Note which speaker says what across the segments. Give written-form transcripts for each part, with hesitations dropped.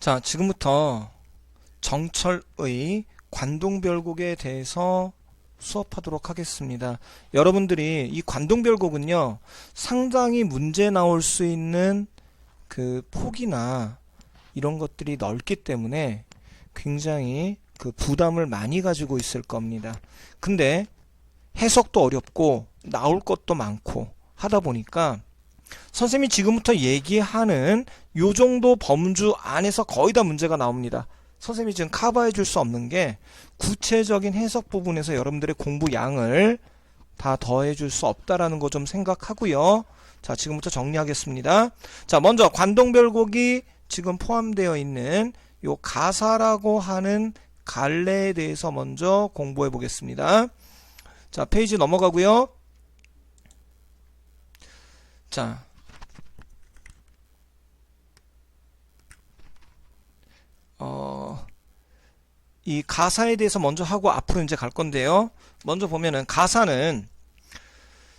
Speaker 1: 자, 지금부터 정철의 관동별곡에 대해서 수업하도록 하겠습니다. 여러분들이 이 관동별곡은요, 상당히 문제 나올 수 있는 그 폭이나 이런 것들이 넓기 때문에 굉장히 그 부담을 많이 가지고 있을 겁니다. 근데 해석도 어렵고 나올 것도 많고 하다 보니까 선생님이 지금부터 얘기하는 요 정도 범주 안에서 거의 다 문제가 나옵니다. 선생님이 지금 커버해 줄 수 없는 게 구체적인 해석 부분에서 여러분들의 공부 양을 다 더해 줄 수 없다라는 거 좀 생각하고요. 자, 지금부터 정리하겠습니다. 자, 먼저 관동별곡이 지금 포함되어 있는 요 가사라고 하는 갈래에 대해서 먼저 공부해 보겠습니다. 자, 페이지 넘어가고요. 자, 이 가사에 대해서 먼저 하고 앞으로 이제 갈 건데요. 먼저 보면은 가사는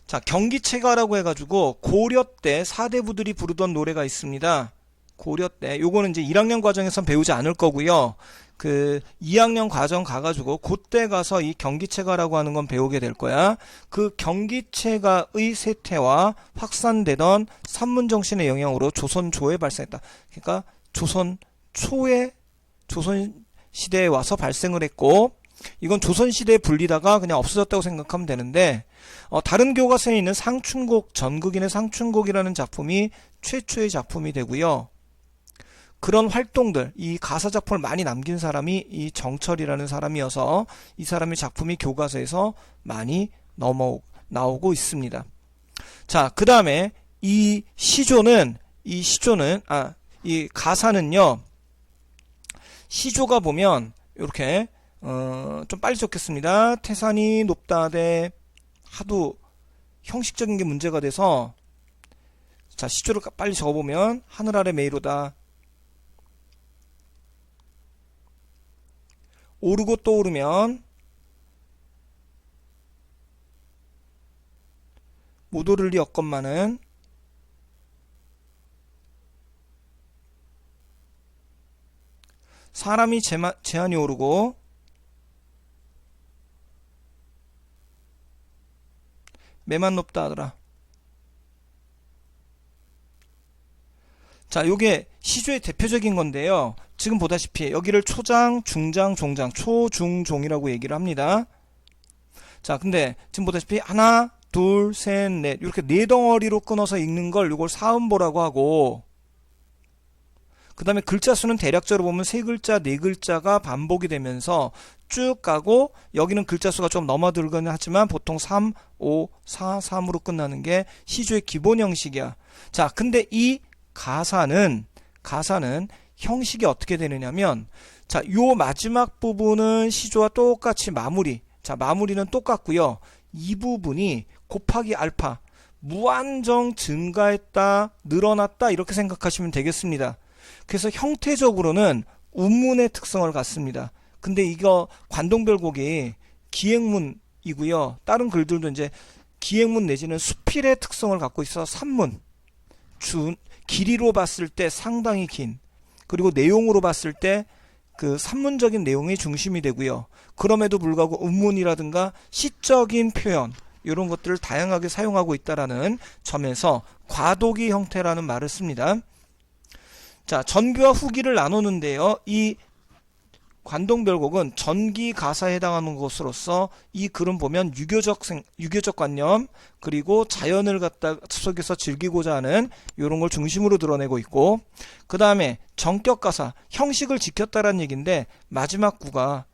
Speaker 1: 자, 경기체가라고 해가지고 고려 때 사대부들이 부르던 노래가 있습니다. 고려 때 요거는 이제 1학년 과정에선 배우지 않을 거고요. 그 2학년 과정 가가지고 그때 가서 이 경기체가라고 하는 건 배우게 될 거야. 그 경기체가의 쇠퇴와 확산되던 산문정신의 영향으로 조선조에 발생했다. 그러니까 조선 초에 조선 시대에 와서 발생을 했고, 이건 조선시대에 불리다가 그냥 없어졌다고 생각하면 되는데, 다른 교과서에 있는 상춘곡, 전국인의 상춘곡이라는 작품이 최초의 작품이 되고요. 그런 활동들, 이 가사 작품을 많이 남긴 사람이 이 정철이라는 사람이어서 이 사람의 작품이 교과서에서 많이 나오고 있습니다. 자, 그 다음에 이 가사는요, 시조가 보면 이렇게 좀 빨리 적겠습니다. 태산이 높다대 하도 형식적인 게 문제가 돼서, 자, 시조를 빨리 적어보면 하늘 아래 메이로다, 오르고 또 오르면 못 오를 리 없건만은, 사람이 제한이 오르고 매만 높다 하더라. 자, 요게 시조의 대표적인 건데요. 지금 보다시피 여기를 초장, 중장, 종장, 초, 중, 종이라고 얘기를 합니다. 자, 근데 지금 보다시피 하나, 둘, 셋, 넷 이렇게 네 덩어리로 끊어서 읽는 걸 요걸 사음보라고 하고, 그 다음에 글자 수는 대략적으로 보면 세 글자, 네 글자가 반복이 되면서 쭉 가고, 여기는 글자 수가 좀 넘어들거나 하지만 보통 3, 5, 4, 3으로 끝나는 게 시조의 기본 형식이야. 자, 근데 이 가사는 형식이 어떻게 되느냐면, 자, 요 마지막 부분은 시조와 똑같이 마무리. 자, 마무리는 똑같고요. 이 부분이 곱하기 알파, 무한정 증가했다, 늘어났다 이렇게 생각하시면 되겠습니다. 그래서 형태적으로는 운문의 특성을 갖습니다. 근데 이거 관동별곡이 기행문이고요. 다른 글들도 이제 기행문 내지는 수필의 특성을 갖고 있어 산문. 길이로 봤을 때 상당히 긴, 그리고 내용으로 봤을 때 그 산문적인 내용이 중심이 되고요. 그럼에도 불구하고 운문이라든가 시적인 표현 이런 것들을 다양하게 사용하고 있다라는 점에서 과도기 형태라는 말을 씁니다. 자, 전기와 후기를 나누는데요. 이 관동별곡은 전기 가사에 해당하는 것으로서 이 글은 보면 유교적 관념, 그리고 자연을 갖다 속에서 즐기고자 하는 이런 걸 중심으로 드러내고 있고, 그 다음에 정격 가사, 형식을 지켰다라는 얘기인데 마지막 구가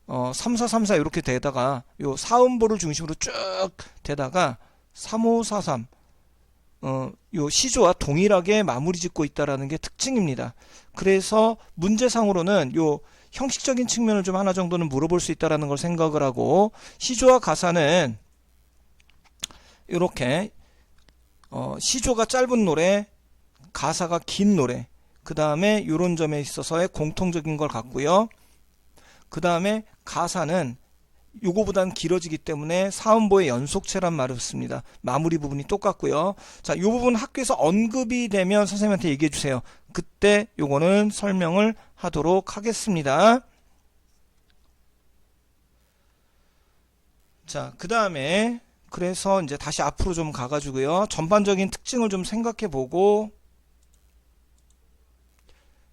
Speaker 1: 3434 이렇게 되다가 요 사음보를 중심으로 쭉 되다가 3543 요 시조와 동일하게 마무리 짓고 있다라는 게 특징입니다. 그래서 문제상으로는 요 형식적인 측면을 좀 하나 정도는 물어볼 수 있다라는 걸 생각을 하고, 시조와 가사는 이렇게 시조가 짧은 노래, 가사가 긴 노래, 그 다음에 요런 점에 있어서의 공통적인 걸 갖고요. 그 다음에 가사는 요거보다는 길어지기 때문에 사음보의 연속체란 말을 씁니다. 마무리 부분이 똑같고요. 자, 요 부분 학교에서 언급이 되면 선생님한테 얘기해 주세요. 그때 요거는 설명을 하도록 하겠습니다. 자, 그 다음에 그래서 이제 다시 앞으로 좀 가가지고요. 전반적인 특징을 좀 생각해보고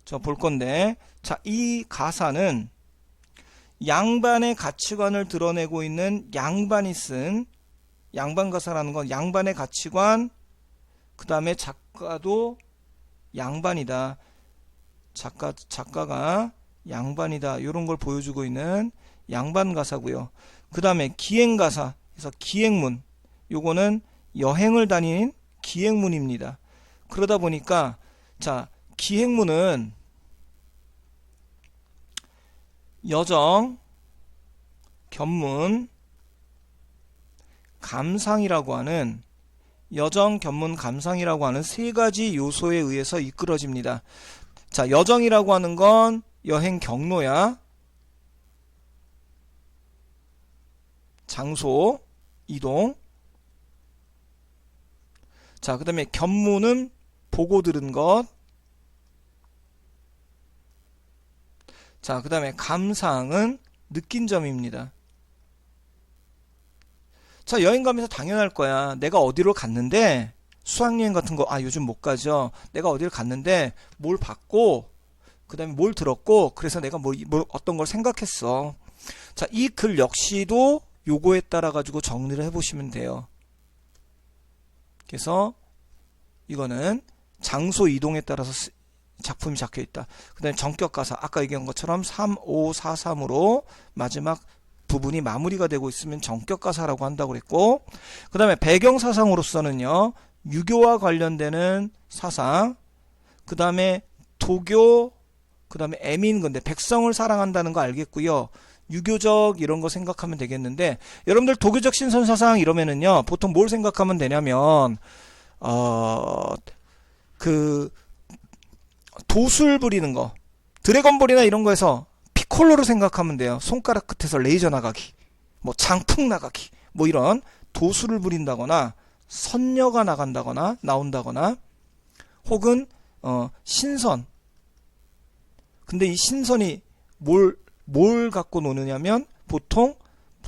Speaker 1: 저 볼 건데, 자, 이 가사는 양반의 가치관을 드러내고 있는 양반이 쓴 양반 가사라는 건 양반의 가치관, 그 다음에 작가도 양반이다. 작가가 양반이다. 이런 걸 보여주고 있는 양반 가사고요. 그 다음에 기행 가사, 그래서 기행문. 요거는 여행을 다니는 기행문입니다. 그러다 보니까 자, 기행문은 여정, 견문, 감상이라고 하는 여정, 견문, 감상이라고 하는 세 가지 요소에 의해서 이끌어집니다. 자, 여정이라고 하는 건 여행 경로야. 장소, 이동. 자, 그 다음에 견문은 보고 들은 것. 자, 그 다음에 감상은 느낀 점입니다. 자, 여행 가면서 당연할 거야. 내가 어디로 갔는데, 수학여행 같은 거, 요즘 못 가죠. 내가 어디를 갔는데, 뭘 봤고, 그 다음에 뭘 들었고, 그래서 내가 어떤 걸 생각했어. 자, 이 글 역시도 요거에 따라 가지고 정리를 해보시면 돼요. 그래서, 이거는 장소 이동에 따라서 작품이 적혀 있다. 그 다음에 전격가사, 아까 얘기한 것처럼 3543으로 마지막 부분이 마무리가 되고 있으면 전격가사라고 한다고 그랬고, 그 다음에 배경사상으로서는요, 유교와 관련되는 사상, 그 다음에 도교, 그 다음에 애민, 건데 백성을 사랑한다는 거 알겠고요. 유교적 이런 거 생각하면 되겠는데, 여러분들 도교적 신선사상 이러면은요, 보통 뭘 생각하면 되냐면 도술 부리는 거, 드래곤볼이나 이런 거에서 피콜로를 생각하면 돼요. 손가락 끝에서 레이저 나가기, 뭐 장풍 나가기, 뭐 이런 도술을 부린다거나 선녀가 나온다거나 혹은 신선. 근데 이 신선이 뭘 갖고 노느냐면 보통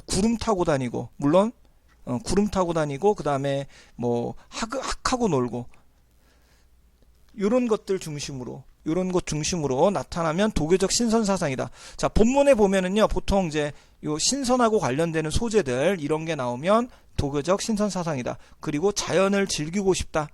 Speaker 1: 구름 타고 다니고, 물론 구름 타고 다니고, 그 다음에 뭐 학하고 놀고, 요런 것 중심으로 나타나면 도교적 신선 사상이다. 자, 본문에 보면은요, 보통 이제 요 신선하고 관련되는 소재들 이런 게 나오면 도교적 신선 사상이다. 그리고 자연을 즐기고 싶다.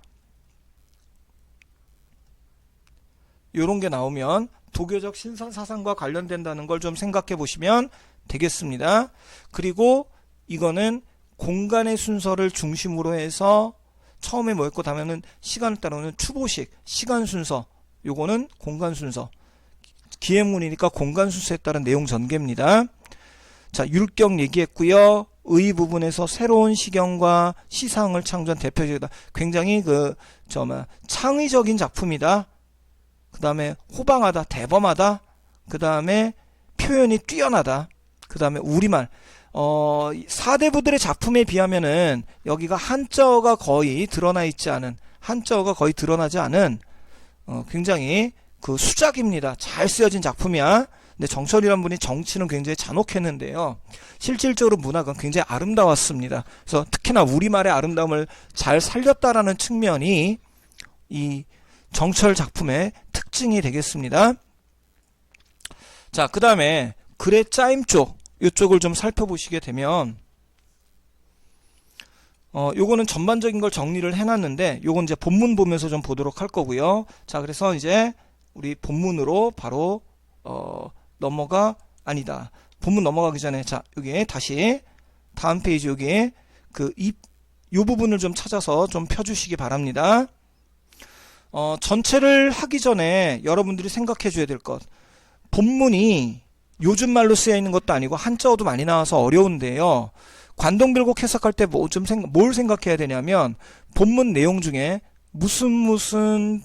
Speaker 1: 요런 게 나오면 도교적 신선 사상과 관련된다는 걸 좀 생각해 보시면 되겠습니다. 그리고 이거는 공간의 순서를 중심으로 해서 처음에 뭐였고, 다음에는 시간을 따르는 추보식, 시간 순서, 요거는 공간 순서. 기행문이니까 공간 순서에 따른 내용 전개입니다. 자, 율격 얘기했고요. 의 부분에서 새로운 시경과 시상을 창조한 대표적이다. 굉장히 창의적인 작품이다. 그 다음에 호방하다, 대범하다. 그 다음에 표현이 뛰어나다. 그 다음에 우리말. 사대부들의 작품에 비하면은 여기가 한자어가 거의 드러나지 않은 굉장히 수작입니다. 잘 쓰여진 작품이야. 근데 정철이란 분이 정치는 굉장히 잔혹했는데요. 실질적으로 문학은 굉장히 아름다웠습니다. 그래서 특히나 우리말의 아름다움을 잘 살렸다라는 측면이 이 정철 작품의 특징이 되겠습니다. 자, 그 다음에 글의 짜임 쪽, 이쪽을 좀 살펴보시게 되면 요거는 전반적인 걸 정리를 해놨는데, 요건 이제 본문 보면서 좀 보도록 할 거고요. 자, 그래서 이제 우리 본문으로 바로 본문 넘어가기 전에, 자, 여기 다시 다음 페이지, 여기 요 부분을 좀 찾아서 좀 펴주시기 바랍니다. 전체를 하기 전에 여러분들이 생각해 줘야 될 것, 본문이 요즘 말로 쓰여 있는 것도 아니고 한자어도 많이 나와서 어려운데요. 관동별곡 해석할 때 뭘 생각해야 되냐면, 본문 내용 중에 무슨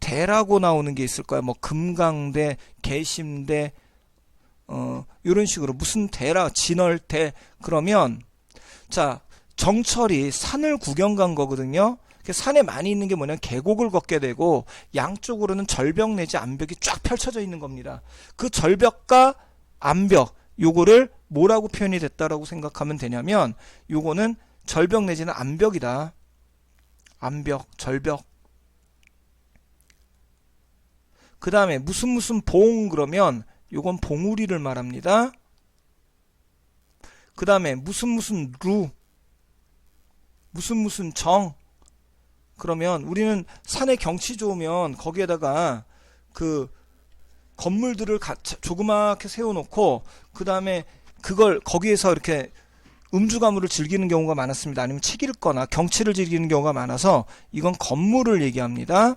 Speaker 1: 대라고 나오는 게 있을 거야. 뭐 금강대, 개심대, 이런 식으로 무슨 대라, 진월대. 그러면 자, 정철이 산을 구경 간 거거든요. 산에 많이 있는 게 뭐냐면 계곡을 걷게 되고 양쪽으로는 절벽 내지 암벽이 쫙 펼쳐져 있는 겁니다. 그 절벽과 암벽 요거를 뭐라고 표현이 됐다라고 생각하면 되냐면 요거는 절벽 내지는 암벽이다. 암벽, 절벽. 그 다음에 무슨 봉 그러면 요건 봉우리를 말합니다. 그 다음에 무슨 루, 무슨 정. 그러면 우리는 산에 경치 좋으면 거기에다가 그 건물들을 조그맣게 세워놓고 그 다음에 그걸 거기에서 이렇게 음주가무를 즐기는 경우가 많았습니다. 아니면 책 읽거나 경치를 즐기는 경우가 많아서 이건 건물을 얘기합니다.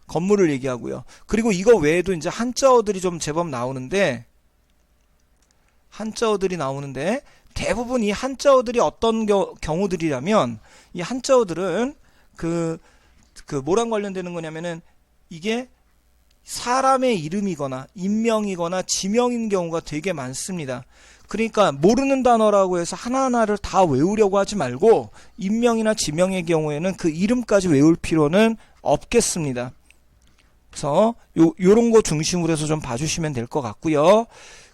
Speaker 1: 건물을 얘기하고요. 그리고 이거 외에도 이제 한자어들이 좀 제법 나오는데 대부분 이 한자어들이 어떤 경우들이라면 이 한자어들은 그 뭐랑 관련되는 거냐면은 이게 사람의 이름이거나 인명이거나 지명인 경우가 되게 많습니다. 그러니까 모르는 단어라고 해서 하나하나를 다 외우려고 하지 말고 인명이나 지명의 경우에는 그 이름까지 외울 필요는 없겠습니다. 그래서 요런 거 중심으로 해서 좀 봐주시면 될 것 같고요.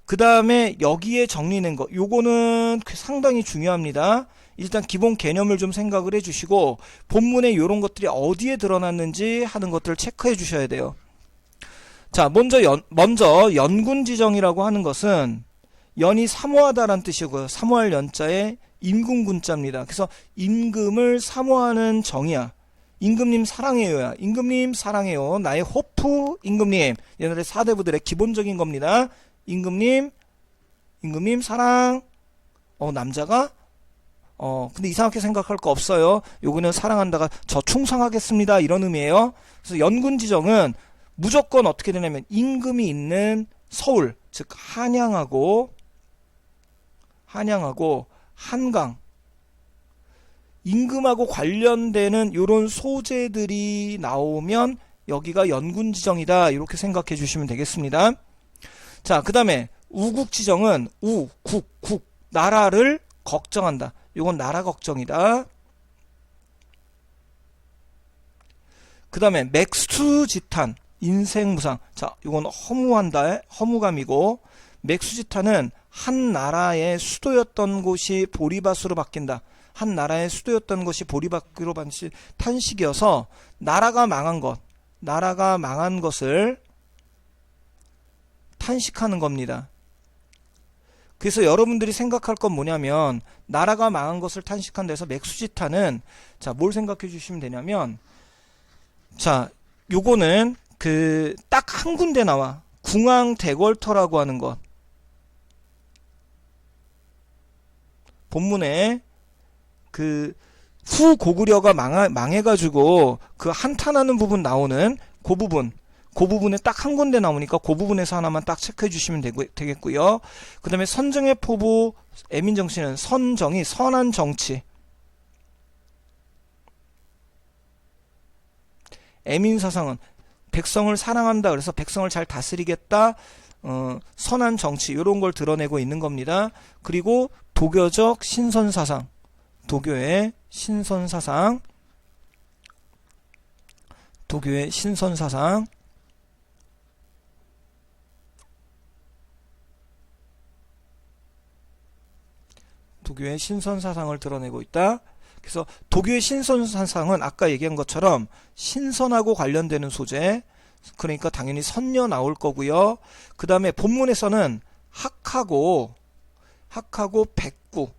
Speaker 1: 그 다음에 여기에 정리된 거 요거는 상당히 중요합니다. 일단 기본 개념을 좀 생각을 해주시고 본문에 요런 것들이 어디에 드러났는지 하는 것들을 체크해 주셔야 돼요. 자, 먼저 연군지정이라고 하는 것은 연이 사모하다라는 뜻이고요. 사모할 연자에 임금군자입니다. 그래서 임금을 사모하는 정이야. 임금님 사랑해요야. 임금님 사랑해요. 나의 호프 임금님. 옛날에 사대부들의 기본적인 겁니다. 임금님 사랑. 남자가 근데 이상하게 생각할 거 없어요. 요거는 사랑한다가 저 충성하겠습니다 이런 의미예요. 그래서 연군지정은 무조건 어떻게 되냐면 임금이 있는 서울, 즉 한양하고 한강, 임금하고 관련되는 요런 소재들이 나오면 여기가 연군지정이다 이렇게 생각해 주시면 되겠습니다. 자, 그 다음에 우국지정은 국 나라를 걱정한다. 요건 나라 걱정이다. 그 다음에 맥수지탄 인생무상. 자, 요건 허무감이고 맥수지탄은 한 나라의 수도였던 곳이 보리밭으로 바뀐다. 한 나라의 수도였던 것이 보리밭으로 바뀐 탄식이어서 나라가 망한 것을 탄식하는 겁니다. 그래서 여러분들이 생각할 건 뭐냐면 나라가 망한 것을 탄식한 데서 맥수지탄은 자, 뭘 생각해 주시면 되냐면 자, 요거는 딱 한 군데 나와. 궁왕대궐터라고 하는 것. 본문에 후고구려가 망해가지고 그 한탄하는 부분 나오는 그 부분에 딱 한 군데 나오니까 그 부분에서 하나만 딱 체크해 주시면 되겠고요. 그 다음에 선정의 포부 애민정씨는 선정이 선한 정치. 애민사상은 백성을 사랑한다. 그래서 백성을 잘 다스리겠다. 선한 정치 이런 걸 드러내고 있는 겁니다. 그리고 도교적 신선사상. 도교의 신선사상. 도교의 신선사상을 드러내고 있다. 그래서 도교의 신선사상은 아까 얘기한 것처럼 신선하고 관련되는 소재, 그러니까 당연히 선녀 나올 거고요. 그 다음에 본문에서는 학하고 백구.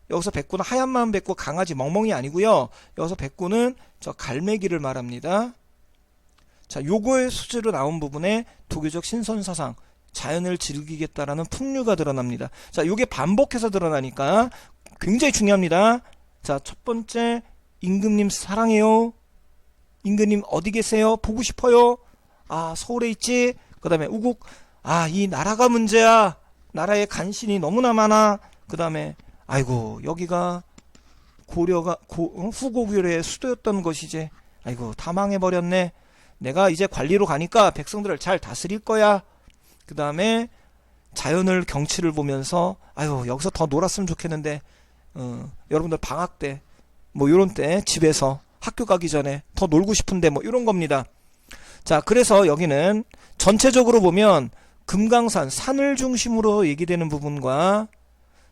Speaker 1: 여기서 백구는 하얀 마음 백구 강아지 멍멍이 아니고요. 여기서 백구는 저 갈매기를 말합니다. 자, 요거의 소재로 나온 부분에 도교적 신선사상, 자연을 즐기겠다라는 풍류가 드러납니다. 자, 요게 반복해서 드러나니까 굉장히 중요합니다. 자, 첫 번째, 임금님 사랑해요. 임금님 어디 계세요? 보고 싶어요. 아, 서울에 있지? 그 다음에 우국, 이 나라가 문제야. 나라에 간신이 너무나 많아. 그 다음에 아이고, 여기가 후고구려의 수도였던 것이지. 아이고, 다 망해버렸네. 내가 이제 관리로 가니까 백성들을 잘 다스릴 거야. 그 다음에 자연을 경치를 보면서 아유, 여기서 더 놀았으면 좋겠는데 여러분들 방학 때 뭐 요런 때 집에서 학교 가기 전에 더 놀고 싶은데 뭐 이런 겁니다. 자, 그래서 여기는 전체적으로 보면 금강산, 산을 중심으로 얘기되는 부분과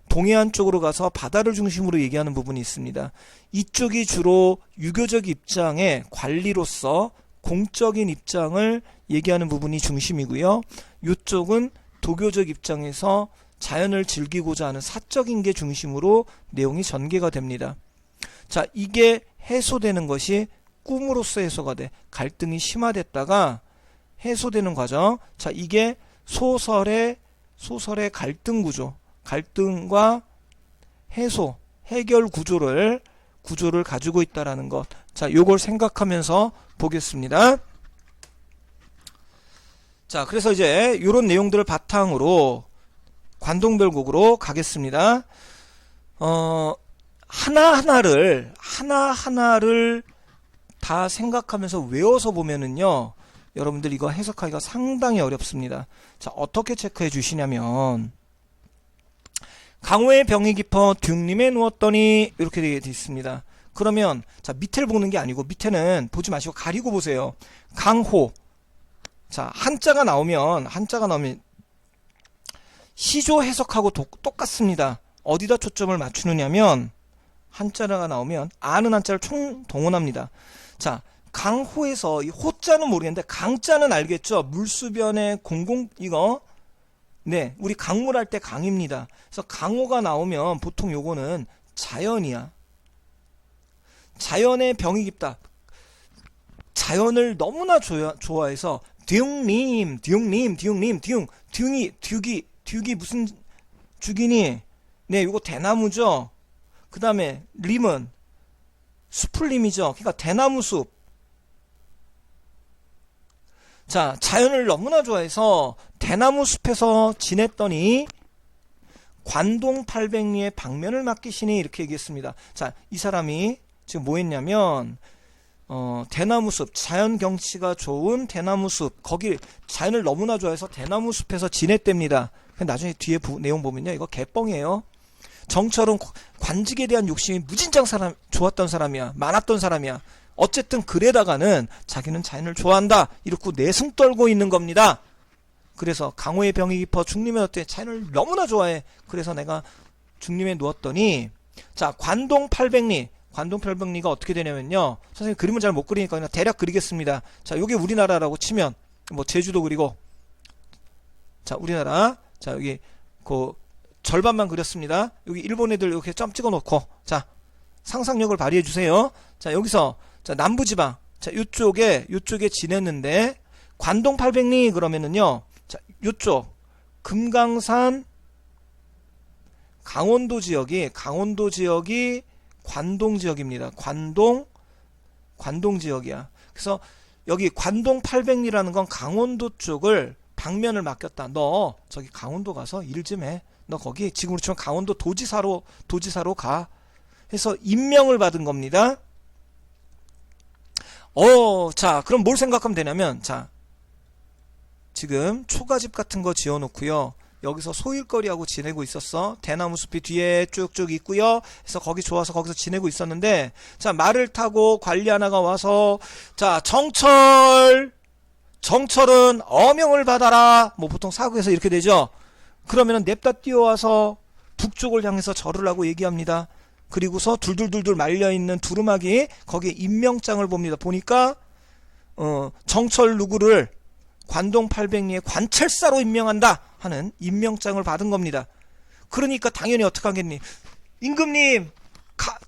Speaker 1: 동해안 쪽으로 가서 바다를 중심으로 얘기하는 부분이 있습니다. 이쪽이 주로 유교적 입장의 관리로서 공적인 입장을 얘기하는 부분이 중심이고요. 이쪽은 도교적 입장에서 자연을 즐기고자 하는 사적인 게 중심으로 내용이 전개가 됩니다. 자, 이게 해소되는 것이 꿈으로서 해소가 돼. 갈등이 심화됐다가 해소되는 과정. 자, 이게 소설의 갈등 구조, 갈등과 해소, 해결 구조를 가지고 있다라는 것. 자, 요걸 생각하면서 보겠습니다. 자, 그래서 이제 요런 내용들을 바탕으로 관동별곡으로 가겠습니다. 하나하나를 다 생각하면서 외워서 보면은요, 여러분들 이거 해석하기가 상당히 어렵습니다. 자, 어떻게 체크해 주시냐면, 강호의 병이 깊어 듀님에 누웠더니 이렇게 되어 있습니다. 그러면 자, 밑에를 보는 게 아니고 밑에는 보지 마시고 가리고 보세요. 강호. 자, 한자가 나오면 시조 해석하고 똑같습니다. 어디다 초점을 맞추느냐면 한자가 나오면 아는 한자를 총동원합니다. 자, 강호에서 이 호자는 모르겠는데 강자는 알겠죠? 물수변의 이거 네, 우리 강물할 때 강입니다. 그래서 강호가 나오면 보통 요거는 자연이야. 자연의 병이 깊다. 자연을 너무나 좋아해서 듀웅이 무슨 죽이니? 네, 요거 대나무죠. 그 다음에 림은 수풀림이죠. 그러니까 대나무 숲. 자, 자연을 너무나 좋아해서 대나무 숲에서 지냈더니 관동 800리의 방면을 맡기시니 이렇게 얘기했습니다. 자, 이 사람이 지금 뭐 했냐면 대나무 숲, 자연 경치가 좋은 대나무 숲, 거기 자연을 너무나 좋아해서 대나무 숲에서 지냈답니다. 나중에 뒤에 내용 보면요, 이거 개뻥이에요. 정철은 관직에 대한 욕심이 무진장 좋았던 사람이야. 많았던 사람이야. 어쨌든 그래다가는 자기는 자연을 좋아한다 이렇게 내숭 떨고 있는 겁니다. 그래서 강호의 병이 깊어 중림에 누웠더니 자연을 너무나 좋아해. 그래서 내가 중림에 누웠더니 자, 관동 800리가 어떻게 되냐면요, 선생님 그림을 잘 못 그리니까 그냥 대략 그리겠습니다. 자, 요게 우리나라라고 치면 뭐 제주도 그리고 자, 우리나라 자, 여기 그 절반만 그렸습니다. 여기 일본 애들 이렇게 점 찍어 놓고 자, 상상력을 발휘해 주세요. 자, 여기서 자, 남부지방 자, 요쪽에 지냈는데 관동 800리 그러면은요, 자, 요쪽 금강산 강원도 지역이 관동 지역입니다. 관동 지역이야. 그래서 여기 관동 800리라는 건 강원도 쪽을 방면을 맡겼다. 너 저기 강원도 가서 일 좀 해. 너 거기 지금으로 치면 강원도 도지사로 가. 해서 임명을 받은 겁니다. 자, 그럼 뭘 생각하면 되냐면, 자, 지금 초가집 같은 거 지어놓고요. 여기서 소일거리하고 지내고 있었어. 대나무 숲이 뒤에 쭉쭉 있고요. 그래서 거기 좋아서 거기서 지내고 있었는데, 자, 말을 타고 관리 하나가 와서, 자, 정철은 어명을 받아라. 뭐 보통 사국에서 이렇게 되죠. 그러면은 냅다 뛰어와서 북쪽을 향해서 절을 하고 얘기합니다. 그리고서 둘둘둘둘 말려있는 두루마기 거기에 임명장을 봅니다. 보니까 정철 누구를 관동 800리의 관찰사로 임명한다 하는 임명장을 받은 겁니다. 그러니까 당연히 어떻게 하겠니? 임금님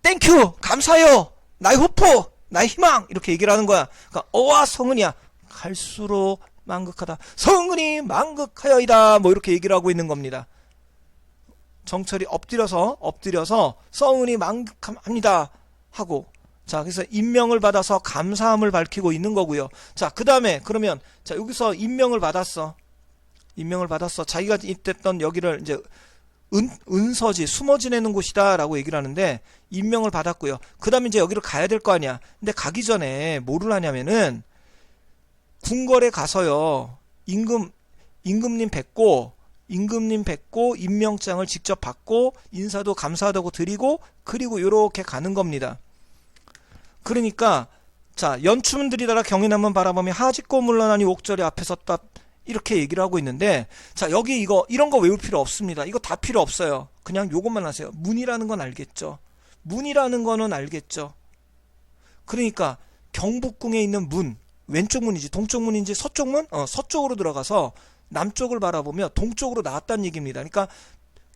Speaker 1: 땡큐 감사해요. 나의 호포 나의 희망 이렇게 얘기를 하는 거야. 그러니까 어와 성은이야. 갈수록 망극하다. 성은이 망극하여이다. 뭐 이렇게 얘기를 하고 있는 겁니다. 정철이 엎드려서 성은이 망극합니다 하고, 자, 그래서 임명을 받아서 감사함을 밝히고 있는 거고요. 자, 그 다음에 그러면 자, 여기서 임명을 받았어. 자기가 있댔던 여기를 이제 은서지 숨어 지내는 곳이다 라고 얘기를 하는데 임명을 받았고요. 그 다음에 이제 여기를 가야 될 거 아니야. 근데 가기 전에 뭐를 하냐면은 궁궐에 가서요, 임금님 뵙고 임명장을 직접 받고 인사도 감사하다고 드리고 그리고 요렇게 가는 겁니다. 그러니까 자, 연춤은 들이다가 경인함은 바라보며 하짓고 물러나니 옥절이 앞에 섰다. 이렇게 얘기를 하고 있는데, 자, 여기 이런 거 외울 필요 없습니다. 이거 다 필요 없어요. 그냥 요것만 하세요. 문이라는 건 알겠죠? 문이라는 거는 알겠죠? 그러니까 경복궁에 있는 문, 왼쪽 문인지 동쪽 문인지 서쪽 문? 서쪽으로 들어가서 남쪽을 바라보며 동쪽으로 나왔다는 얘기입니다. 그러니까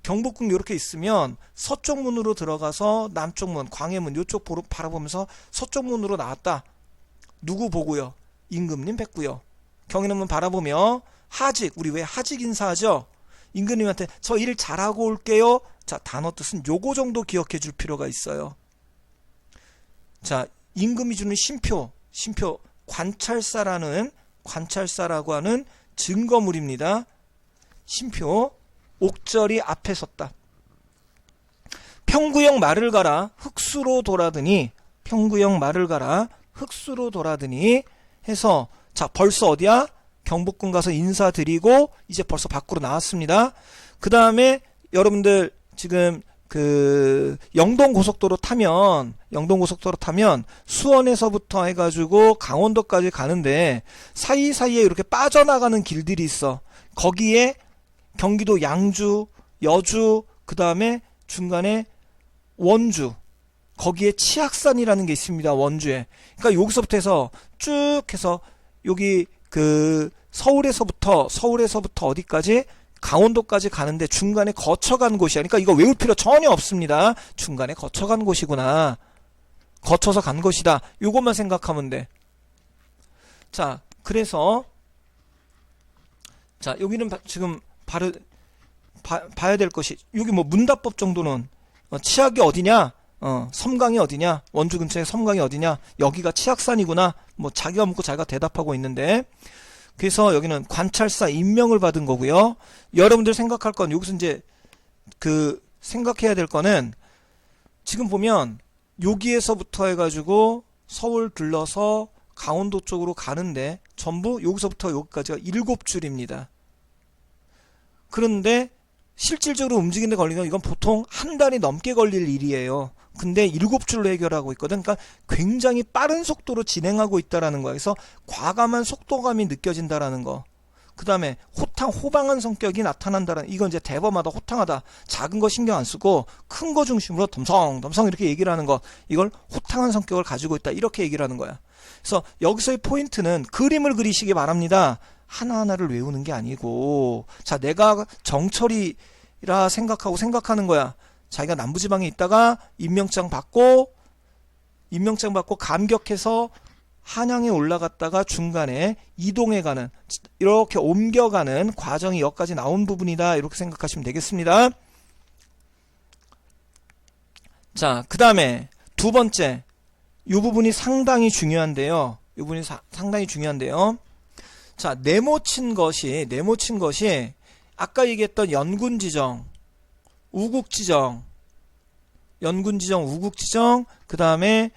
Speaker 1: 경복궁 이렇게 있으면 서쪽 문으로 들어가서 남쪽 문, 광해문 이쪽 바라보면서 서쪽 문으로 나왔다. 누구 보고요? 임금님 뵙고요. 경인함은 바라보며 하직, 우리 왜 하직 인사하죠? 임금님한테 저 일 잘하고 올게요. 자, 단어 뜻은 요거 정도 기억해 줄 필요가 있어요. 자, 임금이 주는 심표 관찰사라고 하는 증거물입니다. 심표, 옥절이 앞에 섰다. 평구형 말을 가라 흑수로 돌아드니, 평구형 말을 가라 흑수로 돌아드니 해서, 자, 벌써 어디야? 경복궁 가서 인사드리고 이제 벌써 밖으로 나왔습니다. 그 다음에 여러분들 지금 그 영동고속도로 타면 수원에서부터 해가지고 강원도까지 가는데 사이사이에 이렇게 빠져나가는 길들이 있어. 거기에 경기도 양주, 여주, 그 다음에 중간에 원주, 거기에 치악산이라는 게 있습니다. 원주에. 그러니까 여기서부터 해서 쭉 해서 여기 그 서울에서부터 어디까지? 강원도까지 가는데 중간에 거쳐간 곳이야. 그러니까 이거 외울 필요 전혀 없습니다. 중간에 거쳐간 곳이구나. 거쳐서 간 곳이다. 요것만 생각하면 돼. 자, 그래서 자, 여기는 지금 바로 봐야 될 것이, 여기 뭐 문답법 정도는 치악이 어디냐? 섬강이 어디냐? 원주 근처에 섬강이 어디냐? 여기가 치악산이구나. 뭐 자기가 묻고 자기가 대답하고 있는데, 그래서 여기는 관찰사 임명을 받은 거고요. 여러분들 생각할 건, 여기서 이제 그 생각해야 될 거는, 지금 보면 여기에서부터 해가지고 서울 들러서 강원도 쪽으로 가는데 전부 여기서부터 여기까지가 7줄입니다. 그런데 실질적으로 움직이는 데 걸리면 이건 보통 한 달이 넘게 걸릴 일이에요. 근데 7줄로 해결하고 있거든. 그러니까 굉장히 빠른 속도로 진행하고 있다라는 거야. 그래서 과감한 속도감이 느껴진다라는 거. 그 다음에 호방한 성격이 나타난다라는, 이건 이제 대범하다, 호탕하다, 작은 거 신경 안 쓰고 큰 거 중심으로 덤성 이렇게 얘기를 하는 거, 이걸 호탕한 성격을 가지고 있다, 이렇게 얘기를 하는 거야. 그래서 여기서의 포인트는 그림을 그리시기 바랍니다. 하나하나를 외우는 게 아니고, 자, 내가 정철이라 생각하는 거야. 자기가 남부지방에 있다가 임명장 받고 감격해서 한양에 올라갔다가 중간에 이동해가는, 이렇게 옮겨가는 과정이 여기까지 나온 부분이다, 이렇게 생각하시면 되겠습니다. 자, 그 다음에 두 번째, 이 부분이 상당히 중요한데요. 자, 네모친 것이 아까 얘기했던 연군지정, 우국지정, 그 다음에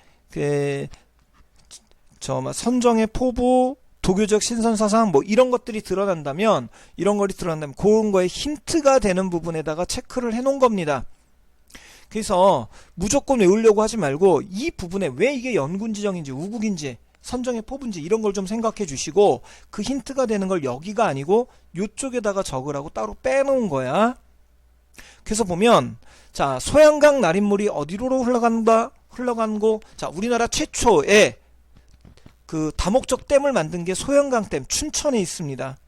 Speaker 1: 선정의 포부, 도교적 신선사상, 뭐 이런 것들이 드러난다면 그런 거에 힌트가 되는 부분에다가 체크를 해놓은 겁니다. 그래서 무조건 외우려고 하지 말고 이 부분에 왜 이게 연군지정인지 우국인지 선정의 포부인지 이런 걸 좀 생각해 주시고, 그 힌트가 되는 걸 여기가 아니고 이쪽에다가 적으라고 따로 빼놓은 거야. 그래서 보면, 자, 소양강 날인물이 어디로 흘러간고, 자, 우리나라 최초의 그 다목적 댐을 만든 게 소양강 댐, 춘천에 있습니다.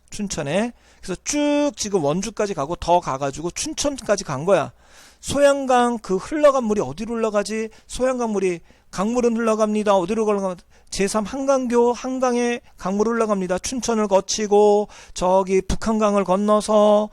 Speaker 1: 춘천에. 그래서 쭉 지금 원주까지 가고 더 가가지고 춘천까지 간 거야. 소양강 그 흘러간 물이 어디로 흘러가지? 소양강 물이, 강물은 흘러갑니다. 어디로 흘러갑니다? 제3 한강교 한강에 강물 흘러갑니다. 춘천을 거치고 저기 북한강을 건너서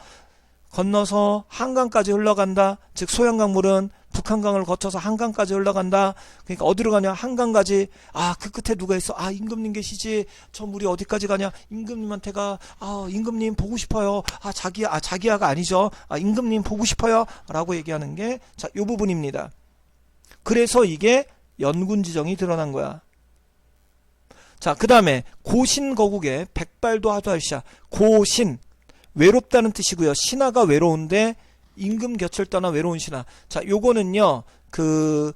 Speaker 1: 한강까지 흘러간다. 즉 소양강물은 북한강을 거쳐서 한강까지 흘러간다. 그러니까 어디로 가냐? 한강까지. 아, 그 끝에 누가 있어? 아, 임금님 계시지? 저 물이 어디까지 가냐? 임금님한테 가. 아, 임금님 보고 싶어요. 아, 자기야가 아니죠. 아, 임금님 보고 싶어요. 라고 얘기하는 게, 자, 요 부분입니다. 그래서 이게 연군지정이 드러난 거야. 자, 그 다음에 고신거국의 백발도 하도할시야. 고신, 외롭다는 뜻이고요. 신하가 외로운데 임금 곁을 떠나 외로운 신하. 자, 요거는요, 그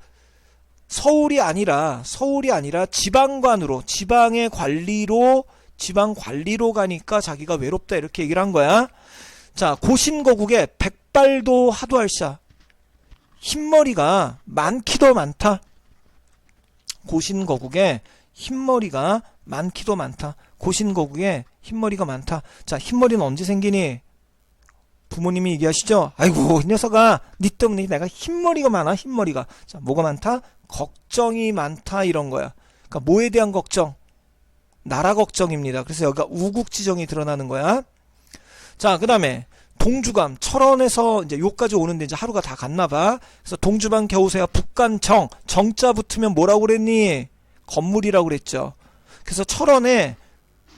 Speaker 1: 서울이 아니라 지방관으로, 지방 관리로 가니까 자기가 외롭다 이렇게 얘기를 한 거야. 자, 고신거국에 백발도 하도할샤. 흰머리가 많기도 많다. 고신거국에 흰머리가 많기도 많다. 고신거국에 흰머리가 많다. 자, 흰머리는 언제 생기니? 부모님이 얘기하시죠? 아이고, 이 녀석아, 니 때문에 내가 흰머리가 많아, 흰머리가. 자, 뭐가 많다? 걱정이 많다, 이런 거야. 그러니까 뭐에 대한 걱정? 나라 걱정입니다. 그래서 여기가 우국지정이 드러나는 거야. 자, 그 다음에 동주감, 철원에서 이제 요까지 오는데 이제 하루가 다 갔나봐. 그래서 동주방 겨우세요. 북간정, 정자 붙으면 뭐라고 그랬니? 건물이라고 그랬죠. 그래서 철원에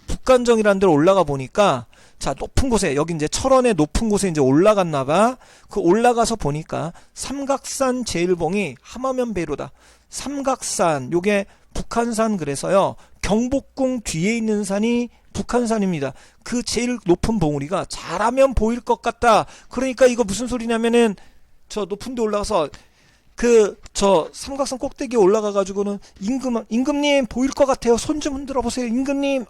Speaker 1: 북간정이라는 데로 올라가 보니까, 자, 높은 곳에, 여기 이제 철원의 높은 곳에 이제 올라갔나봐. 그 올라가서 보니까 삼각산 제일봉이 함하면 배로다. 삼각산, 요게 북한산. 그래서요, 경복궁 뒤에 있는 산이 북한산입니다. 그 제일 높은 봉우리가 잘하면 보일 것 같다. 그러니까 이거 무슨 소리냐면은, 저 높은 데 올라가서 저 삼각산 꼭대기에 올라가가지고는 임금님 보일 것 같아요. 손 좀 흔들어 보세요. 임금님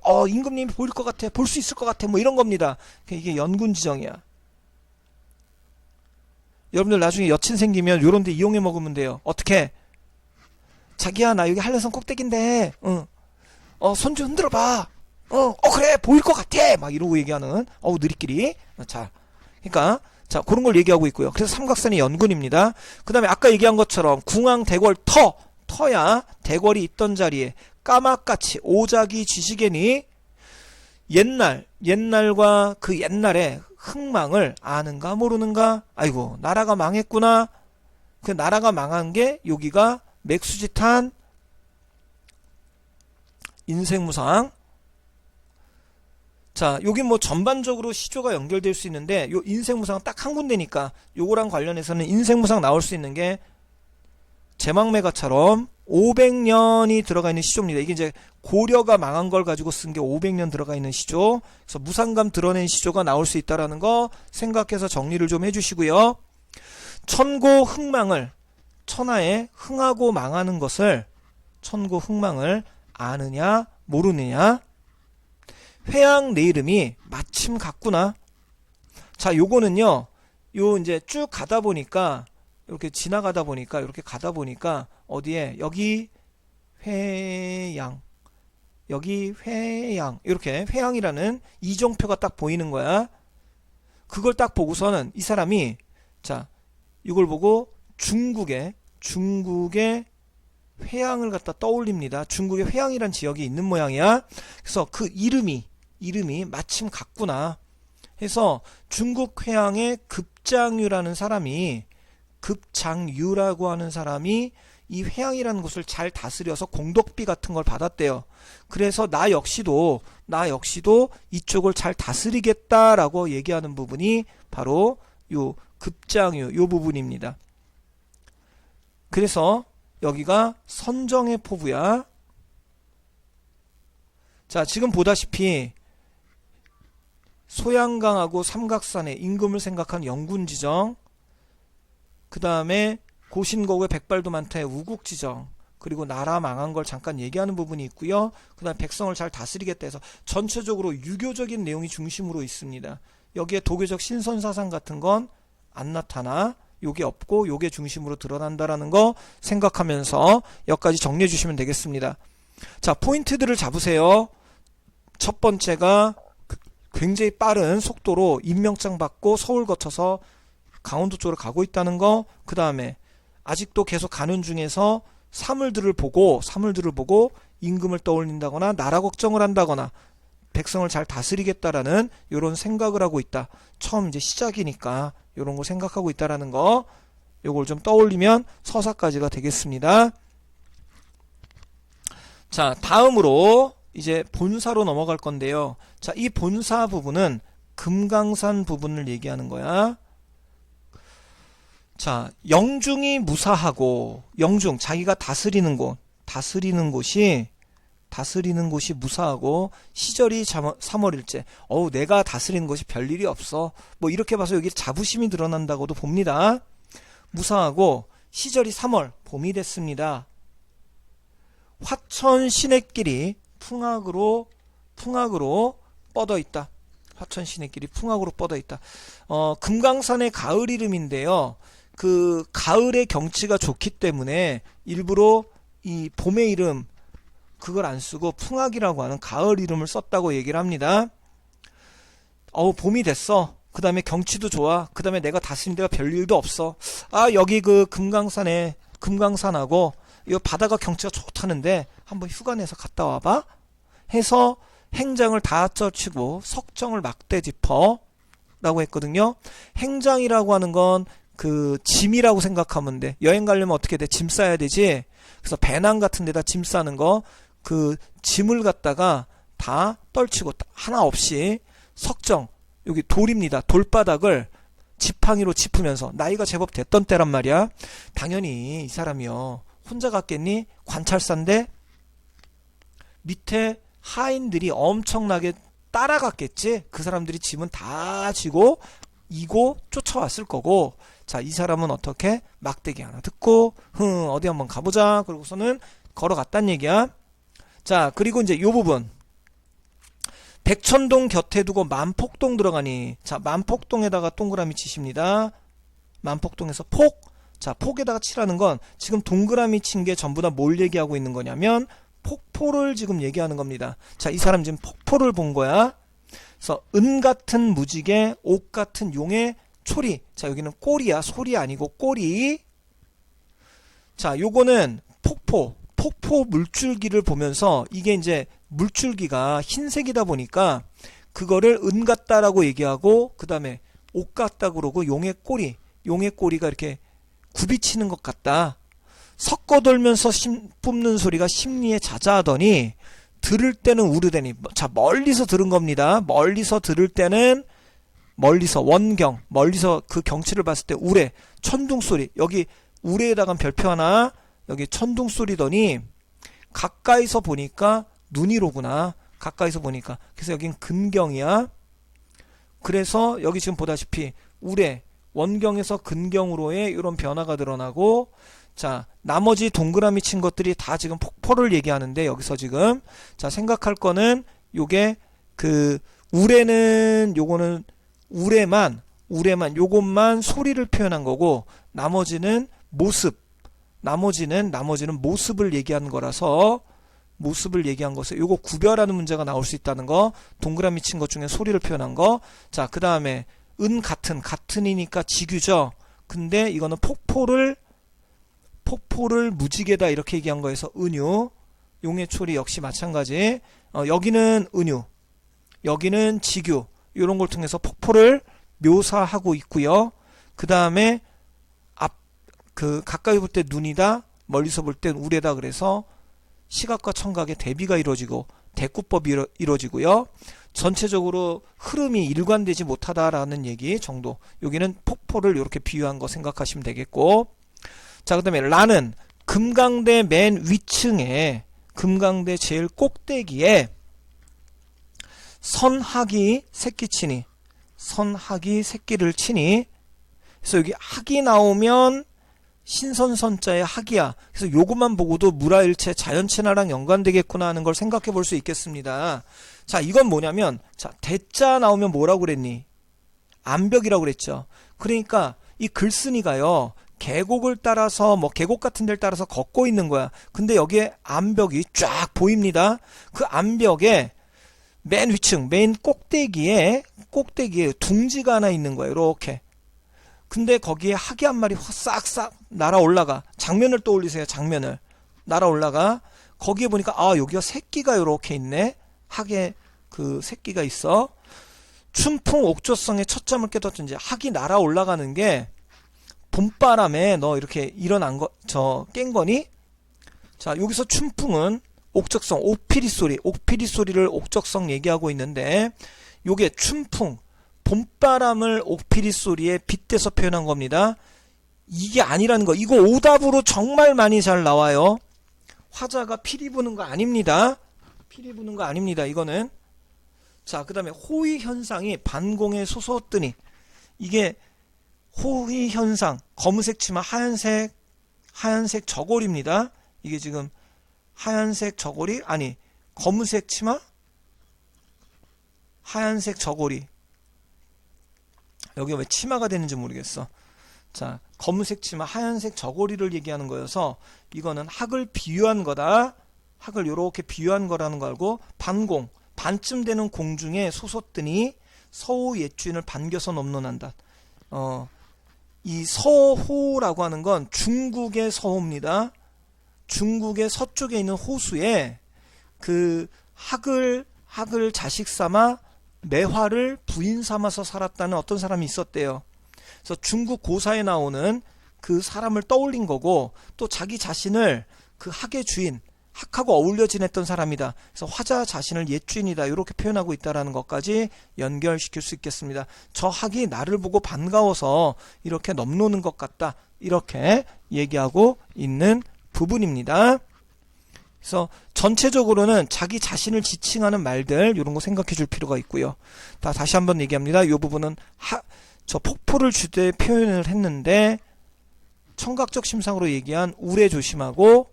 Speaker 1: 보일 것 같아요. 볼 수 있을 것 같아요. 뭐 이런 겁니다. 이게 연군지정이야. 여러분들 나중에 여친 생기면 요런 데 이용해 먹으면 돼요. 어떻게? 자기야, 나 여기 한라산 꼭대기인데, 손 좀 흔들어 봐. 그래, 보일 것 같아. 막 이러고 얘기하는, 느리끼리. 자, 그러니까, 자, 그런 걸 얘기하고 있고요. 그래서 삼각산이 연군입니다. 그 다음에 아까 얘기한 것처럼 궁황, 대궐, 터야 대궐이 있던 자리에 까맣같이 오작이 쥐시개니 옛날과 그 옛날의 흥망을 아는가 모르는가? 아이고, 나라가 망했구나. 그 나라가 망한 게 여기가 맥수지탄 인생무상. 자, 여기 뭐 전반적으로 시조가 연결될 수 있는데 요 인생무상 딱 한 군데니까 요거랑 관련해서는 인생무상 나올 수 있는 게 제망매가처럼 500년이 들어가 있는 시조입니다. 이게 이제 고려가 망한 걸 가지고 쓴 게 500년 들어가 있는 시조. 그래서 무상감 드러낸 시조가 나올 수 있다라는 거 생각해서 정리를 좀 해주시고요. 천고 흥망을, 천하에 흥하고 망하는 것을, 천고 흥망을 아느냐 모르느냐. 회양 내 이름이 마침 같구나. 자, 요거는요, 요 이제 쭉 가다 보니까, 이렇게 지나가다 보니까, 이렇게 가다 보니까, 어디에, 여기 회양, 이렇게 회양이라는 이정표가 딱 보이는 거야. 그걸 딱 보고서는 이 사람이, 자, 이걸 보고 중국의 회양을 갖다 떠올립니다. 중국에 회양이란 지역이 있는 모양이야. 그래서 그 이름이 마침 같구나 해서 중국 회양의 급장유라고 하는 사람이 이 회양이라는 곳을 잘 다스려서 공덕비 같은 걸 받았대요. 그래서 나 역시도 이쪽을 잘 다스리겠다라고 얘기하는 부분이 바로 요 급장유 요 부분입니다. 그래서 여기가 선정의 포부야. 자, 지금 보다시피 소양강하고 삼각산의 임금을 생각한 영군지정, 그 다음에 고신거국에 백발도 많다의 우국지정, 그리고 나라 망한 걸 잠깐 얘기하는 부분이 있고요. 그 다음에 백성을 잘 다스리겠다 해서 전체적으로 유교적인 내용이 중심으로 있습니다. 여기에 도교적 신선사상 같은 건 안 나타나. 요게 없고 요게 중심으로 드러난다라는 거 생각하면서 여기까지 정리해 주시면 되겠습니다. 자, 포인트들을 잡으세요. 첫 번째가 굉장히 빠른 속도로 임명장 받고 서울 거쳐서 강원도 쪽으로 가고 있다는 거. 그 다음에 아직도 계속 가는 중에서 사물들을 보고 임금을 떠올린다거나 나라 걱정을 한다거나 백성을 잘 다스리겠다라는 이런 생각을 하고 있다. 처음 이제 시작이니까 이런 거 생각하고 있다라는 거, 요걸 좀 떠올리면 서사까지가 되겠습니다. 자, 다음으로 이제 본사로 넘어갈 건데요. 자, 이 본사 부분은 금강산 부분을 얘기하는 거야. 자, 영중이 무사하고, 영중, 자기가 다스리는 곳이 무사하고, 시절이 3월일째. 내가 다스리는 것이 별일이 없어. 뭐 이렇게 봐서 여기 자부심이 드러난다고도 봅니다. 무사하고 시절이 3월, 봄이 됐습니다. 화천 시냇길이 풍악으로 뻗어 있다. 화천 시냇길이 풍악으로 뻗어 있다. 금강산의 가을 이름인데요. 그 가을의 경치가 좋기 때문에 일부러 이 봄의 이름 그걸 안 쓰고 풍악이라고 하는 가을 이름을 썼다고 얘기를 합니다. 봄이 됐어. 그 다음에 경치도 좋아. 그 다음에 내가 다스린 데가 별일도 없어. 여기 그 금강산하고 이 바다가 경치가 좋다는데 한번 휴가 내서 갔다 와봐 해서 행장을 다 쩔치고 석정을 막대 짚어 라고 했거든요. 행장이라고 하는 건 그 짐이라고 생각하면 돼. 여행 가려면 어떻게 돼? 짐 싸야 되지. 그래서 배낭 같은 데다 짐 싸는 거 그 짐을 갖다가 다 떨치고 하나 없이 석정, 여기 돌입니다. 돌바닥을 지팡이로 짚으면서, 나이가 제법 됐던 때란 말이야. 당연히 이 사람이요, 혼자 갔겠니? 관찰사인데 밑에 하인들이 엄청나게 따라갔겠지. 그 사람들이 짐은 다 지고 이고 쫓아왔을 거고, 자, 이 사람은 어떻게 막대기 하나 듣고 어디 한번 가보자 그러고서는 걸어갔단 얘기야. 자, 그리고 이제 요 부분, 백천동 곁에 두고 만폭동 들어가니, 자, 만폭동에다가 동그라미 치십니다. 만폭동에서 폭, 자, 폭에다가 치라는 건 지금 동그라미 친 게 전부 다 뭘 얘기하고 있는 거냐면 폭포를 지금 얘기하는 겁니다. 자, 이 사람 지금 폭포를 본 거야. 그래서 은 같은 무지개, 옥 같은 용의 초리. 자, 여기는 꼬리야. 소리 아니고 꼬리. 자, 요거는 폭포 물줄기를 보면서, 이게 이제 물줄기가 흰색이다 보니까 그거를 은 같다라고 얘기하고, 그 다음에 옥 같다 그러고, 용의 꼬리가 이렇게 굽이치는 것 같다. 섞어 돌면서 뿜는 소리가 심리에 자자하더니 들을 때는 우르되니. 자, 멀리서 들은 겁니다. 멀리서 들을 때는 멀리서, 원경, 멀리서 그 경치를 봤을 때 우레, 천둥소리. 여기 우레에다가 별표 하나, 여기 천둥소리더니 가까이서 보니까 눈이로구나. 가까이서 보니까. 그래서 여긴 근경이야. 그래서 여기 지금 보다시피 우레, 원경에서 근경으로의 이런 변화가 드러나고, 자, 나머지 동그라미 친 것들이 다 지금 폭포를 얘기하는데, 여기서 지금 자, 생각할 거는 요게 그 우레는, 요거는 우레만 요것만 소리를 표현한 거고, 나머지는 모습을 얘기하는 거라서, 모습을 얘기한 것을 요거 구별하는 문제가 나올 수 있다는 거. 동그라미 친 것 중에 소리를 표현한 거. 자, 그 다음에 은 같은이니까 지규죠. 근데 이거는 폭포를 무지개다 이렇게 얘기한 거에서 은유, 용의 초리 역시 마찬가지. 여기는 은유, 여기는 지규, 이런 걸 통해서 폭포를 묘사하고 있고요. 그 다음에 가까이 볼 때 눈이다, 멀리서 볼 때 우레다. 그래서 시각과 청각의 대비가 이루어지고 대꾸법이 이루어지고요. 전체적으로 흐름이 일관되지 못하다라는 얘기 정도. 여기는 폭포를 이렇게 비유한 거 생각하시면 되겠고. 자, 그 다음에 라는 금강대 맨 위층에, 금강대 제일 꼭대기에 선학이 새끼치니, 선학이 새끼를 치니. 그래서 여기 학이 나오면 신선선자의 학이야. 그래서 요것만 보고도 물화일체, 자연친화랑 연관되겠구나 하는 걸 생각해 볼 수 있겠습니다. 자, 이건 뭐냐면, 자, 대자 나오면 뭐라고 그랬니? 암벽이라고 그랬죠. 그러니까 이 글쓴이가요, 계곡을 따라서, 계곡 같은 데를 따라서 걷고 있는 거야. 근데 여기에 암벽이 쫙 보입니다. 그 암벽에 맨 위층, 맨 꼭대기에 둥지가 하나 있는 거예요. 이렇게. 근데 거기에 학이 한 마리 싹싹 날아 올라가. 장면을 떠올리세요. 장면을. 날아 올라가. 거기에 보니까 여기가 새끼가 이렇게 있네. 학에 그 새끼가 있어. 춘풍 옥조성의 첫잠을 깨닫든지. 학이 날아 올라가는 게 봄바람에 너 이렇게 일어난 거, 깬 거니? 자, 여기서 춘풍은 옥적성, 옥피리 소리를 옥적성 얘기하고 있는데, 요게 춘풍, 봄바람을 옥피리 소리에 빗대서 표현한 겁니다. 이게 아니라는 거. 이거 오답으로 정말 많이 잘 나와요. 화자가 피리 부는 거 아닙니다. 피리 부는 거 아닙니다. 이거는. 자, 그 다음에 호의 현상이 반공에 솟았더니, 이게 호의 현상, 검은색 치마 하얀색 저고리입니다. 이게 지금 하얀색 저고리, 아니 검은색 치마, 하얀색 저고리. 여기가 왜 치마가 되는지 모르겠어. 자, 검은색 치마, 하얀색 저고리를 얘기하는 거여서 이거는 학을 비유한 거다. 학을 요렇게 비유한 거라는 거 알고, 반공, 반쯤 되는 공중에 솟았더니 서호 옛주인을 반겨서 넘론한다. 이 서호라고 하는 건 중국의 서호입니다. 중국의 서쪽에 있는 호수에 그 학을 자식 삼아 매화를 부인 삼아서 살았다는 어떤 사람이 있었대요. 그래서 중국 고사에 나오는 그 사람을 떠올린 거고, 또 자기 자신을 그 학의 주인, 학하고 어울려 지냈던 사람이다. 그래서 화자 자신을 옛주인이다. 이렇게 표현하고 있다는 것까지 연결시킬 수 있겠습니다. 저 학이 나를 보고 반가워서 이렇게 넘노는 것 같다. 이렇게 얘기하고 있는 부분입니다. 그래서 전체적으로는 자기 자신을 지칭하는 말들, 이런 거 생각해 줄 필요가 있고요. 다시 한번 얘기합니다. 이 부분은 저 폭포를 주되 표현을 했는데, 청각적 심상으로 얘기한 우레 조심하고,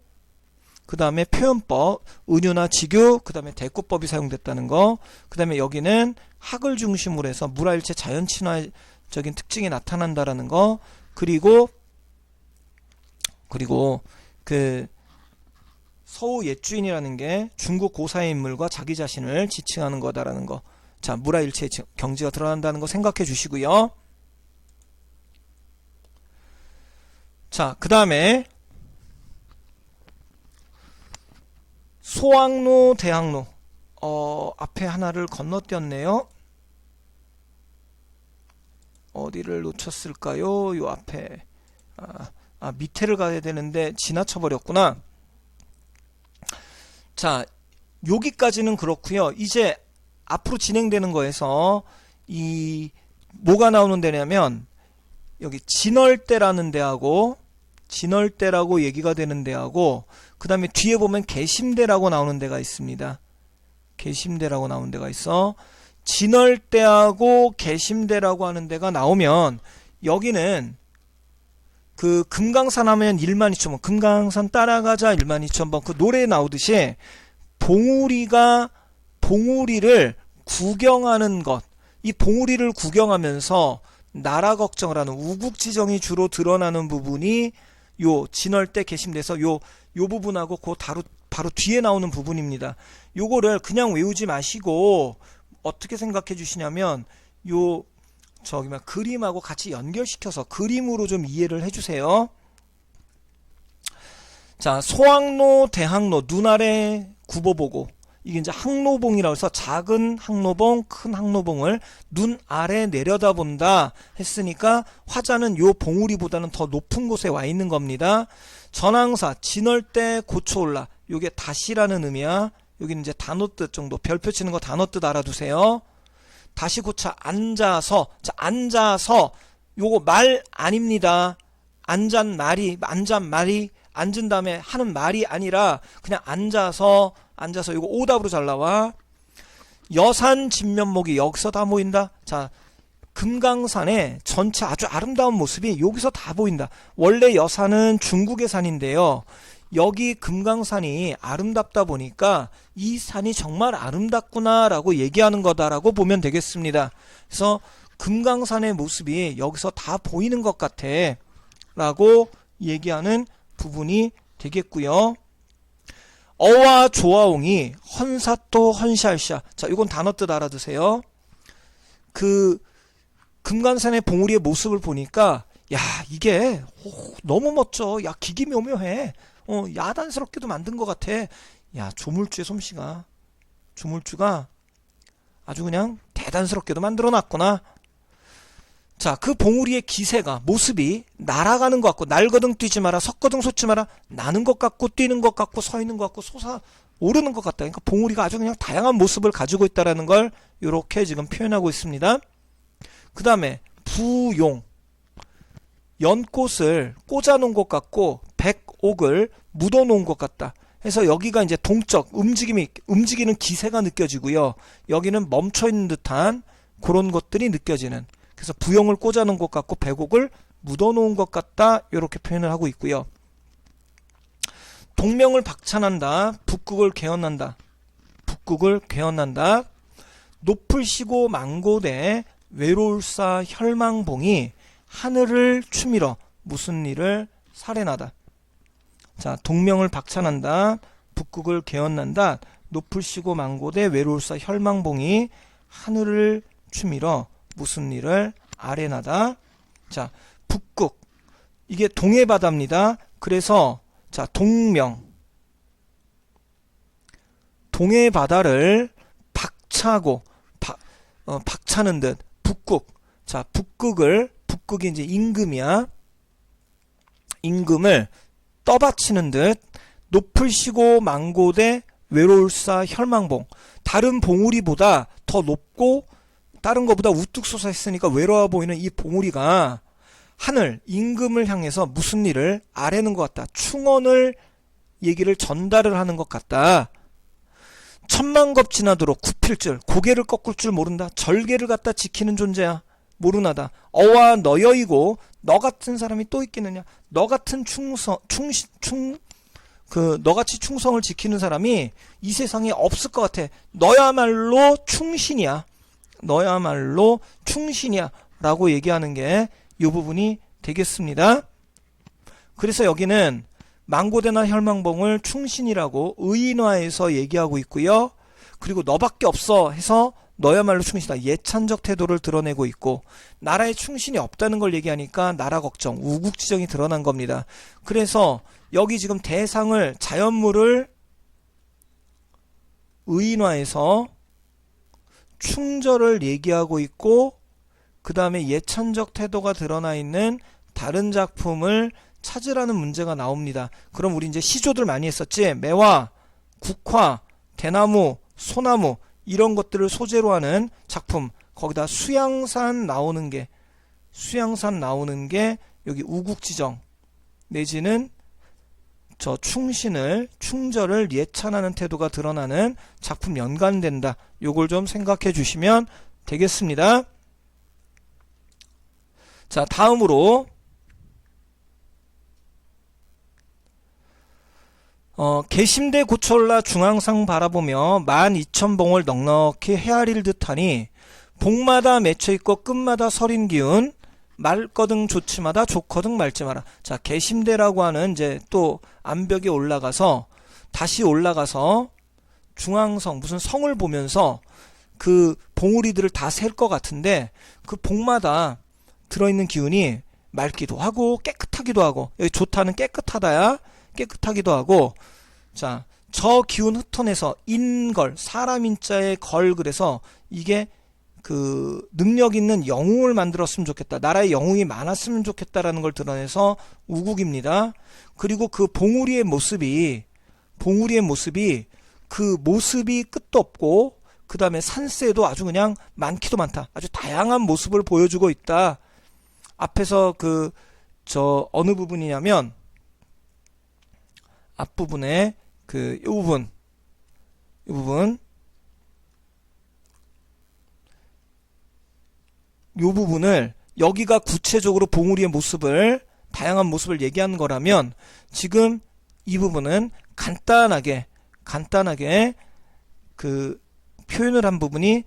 Speaker 1: 그 다음에 표현법, 은유나 직유, 그 다음에 대꾸법이 사용됐다는 거, 그 다음에 여기는 학을 중심으로 해서 물화일체 자연친화적인 특징이 나타난다라는 거, 그리고 그 서호 옛주인이라는 게 중국 고사의 인물과 자기 자신을 지칭하는 거다라는 거. 자, 물화일체의 경지가 드러난다는 거 생각해 주시고요. 자, 그 다음에 소학로, 대학로. 앞에 하나를 건너뛰었네요. 어디를 놓쳤을까요? 요 앞에. 밑에를 가야 되는데 지나쳐 버렸구나. 자, 여기까지는 그렇고요. 이제 앞으로 진행되는 거에서 뭐가 나오는 데냐면, 여기 진월대라는 데하고, 진월대라고 얘기가 되는 데하고, 그 다음에 뒤에 보면 계심대라고 나오는 데가 있습니다. 계심대라고 나오는 데가 있어. 진월대하고 계심대라고 하는 데가 나오면, 여기는 그 금강산 하면 12,000번, 금강산 따라가자 12,000번, 그 노래에 나오듯이 봉우리를 구경하는 것, 이 봉우리를 구경하면서 나라 걱정을 하는 우국지정이 주로 드러나는 부분이 요 진월대 계심대에서 요 부분하고 그 바로 뒤에 나오는 부분입니다. 요거를 그냥 외우지 마시고 어떻게 생각해 주시냐면, 그림하고 같이 연결시켜서 그림으로 좀 이해를 해주세요. 자, 소학로, 대학로, 눈 아래 굽어보고, 이게 이제 항로봉이라고 해서 작은 항로봉, 큰 항로봉을 눈 아래 내려다본다 했으니까 화자는 요 봉우리보다는 더 높은 곳에 와 있는 겁니다. 전항사, 진월대 고쳐올라. 요게 다시라는 의미야. 여기는 이제 단어 뜻 정도, 별표 치는 거 단어 뜻 알아두세요. 다시 고쳐, 앉아서. 자, 앉아서. 요거 말 아닙니다. 앉은 말이, 앉은 다음에 하는 말이 아니라 그냥 앉아서 요거 오답으로 잘 나와. 여산 진면목이 여기서 다 보인다. 자, 금강산의 전체 아주 아름다운 모습이 여기서 다 보인다. 원래 여산은 중국의 산인데요. 여기 금강산이 아름답다 보니까 이 산이 정말 아름답구나 라고 얘기하는 거다라고 보면 되겠습니다. 그래서 금강산의 모습이 여기서 다 보이는 것 같아 라고 얘기하는 부분이 되겠고요. 어와 조아옹이 헌사또 헌샬샤. 자, 이건 단어 뜻 알아두세요. 그 금강산의 봉우리의 모습을 보니까, 야, 이게 너무 멋져. 야, 기기묘묘해. 야단스럽게도 만든 것 같아. 야, 조물주의 솜씨가, 조물주가 아주 그냥 대단스럽게도 만들어놨구나. 자, 그 봉우리의 기세가, 모습이 날아가는 것 같고, 날거등 뛰지 마라, 섰거등 솟지 마라, 나는 것 같고, 뛰는 것 같고, 서 있는 것 같고, 솟아오르는 것 같다. 그러니까 봉우리가 아주 그냥 다양한 모습을 가지고 있다는 걸 이렇게 지금 표현하고 있습니다. 그 다음에 부용, 연꽃을 꽂아놓은 것 같고 백옥을 묻어놓은 것 같다. 해서 여기가 이제 동적 움직이는 기세가 느껴지고요. 여기는 멈춰있는 듯한 그런 것들이 느껴지는, 그래서 부용을 꽂아놓은 것 같고 백옥을 묻어놓은 것 같다, 이렇게 표현을 하고 있고요. 동명을 박찬한다. 북극을 개헌한다. 북극을 개헌한다. 높을 시고 망고대 외로울사 혈망봉이 하늘을 추밀어 무슨 일을 살해나다. 자, 동명을 박찬한다. 북극을 개헌한다. 높을 시고 망고대 외로울사 혈망봉이 하늘을 추밀어 무슨 일을 아뢰나다. 자, 북극. 이게 동해 바다입니다. 그래서 자, 동해 바다를 박차고 박차는 듯 북극. 자, 북극이 이제 임금이야. 임금을 떠받치는 듯 높을 시고 망고대 외로울사 혈망봉. 다른 봉우리보다 더 높고 다른 것보다 우뚝 솟아있으니까 외로워 보이는 이 봉우리가 하늘 임금을 향해서 무슨 일을 아뢰는 것 같다. 충언을 얘기를 전달을 하는 것 같다. 천만겁 지나도록 굽힐 줄, 고개를 꺾을 줄 모른다. 절개를 갖다 지키는 존재야. 모르나다. 어와 너여이고 너 같은 사람이 또 있겠느냐. 너 같은 너같이 충성을 지키는 사람이 이 세상에 없을 것 같아. 너야말로 충신이야. 너야말로 충신이야. 라고 얘기하는 게 이 부분이 되겠습니다. 그래서 여기는 망고대나 혈망봉을 충신이라고 의인화해서 얘기하고 있고요. 그리고 너밖에 없어 해서 너야말로 충신이다. 예찬적 태도를 드러내고 있고, 나라에 충신이 없다는 걸 얘기하니까 나라 걱정, 우국지정이 드러난 겁니다. 그래서 여기 지금 대상을, 자연물을 의인화해서 충절을 얘기하고 있고, 그 다음에 예찬적 태도가 드러나 있는 다른 작품을 찾으라는 문제가 나옵니다. 그럼 우리 이제 시조들 많이 했었지. 매화, 국화, 대나무, 소나무 이런 것들을 소재로 하는 작품. 거기다 수양산 나오는 게 여기 우국지정 내지는 저 충절을 예찬하는 태도가 드러나는 작품 연관된다. 요걸 좀 생각해 주시면 되겠습니다. 자, 다음으로 개심대 고철라 중앙상 바라보며 12,000봉을 넉넉히 헤아릴 듯하니 봉마다 맺혀있고 끝마다 서린 기운 말거등 좋지마다 좋거등 말지 마라. 자, 개심대라고 하는 이제 또 암벽에 올라가서 다시 올라가서 중앙성 무슨 성을 보면서 그 봉우리들을 다 셀 것 같은데 그 봉마다 들어있는 기운이 맑기도 하고 깨끗하기도 하고, 여기 좋다는 깨끗하다야. 깨끗하기도 하고, 자, 저 기운 흩어내서 인걸, 사람 인자의 걸, 그래서 이게 그 능력 있는 영웅을 만들었으면 좋겠다. 나라에 영웅이 많았으면 좋겠다라는 걸 드러내서 우국입니다. 그리고 그 봉우리의 모습이 그 모습이 끝도 없고, 그 다음에 산세도 아주 그냥 많기도 많다. 아주 다양한 모습을 보여주고 있다. 앞에서 어느 부분이냐면, 앞부분에 이 부분을 여기가 구체적으로 봉우리의 모습을, 다양한 모습을 얘기하는 거라면, 지금 이 부분은 간단하게 표현을 한 부분이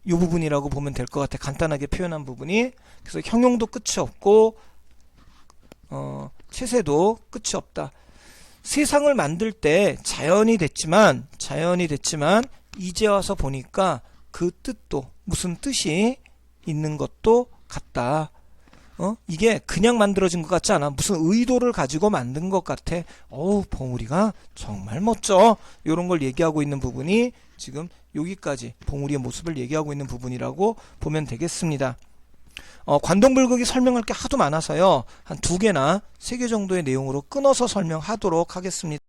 Speaker 1: 이 부분이라고 보면 될 것 같아. 간단하게 표현한 부분이. 그래서 형용도 끝이 없고 체세도 끝이 없다. 세상을 만들 때 자연이 됐지만 이제 와서 보니까 그 뜻도 무슨 뜻이 있는 것도 같다. 이게 그냥 만들어진 것 같지 않아. 무슨 의도를 가지고 만든 것 같아. 봉우리가 정말 멋져. 이런 걸 얘기하고 있는 부분이 지금 여기까지 봉우리의 모습을 얘기하고 있는 부분이라고 보면 되겠습니다. 관동불극이 설명할 게 하도 많아서요. 한 2개나 3개 정도의 내용으로 끊어서 설명하도록 하겠습니다.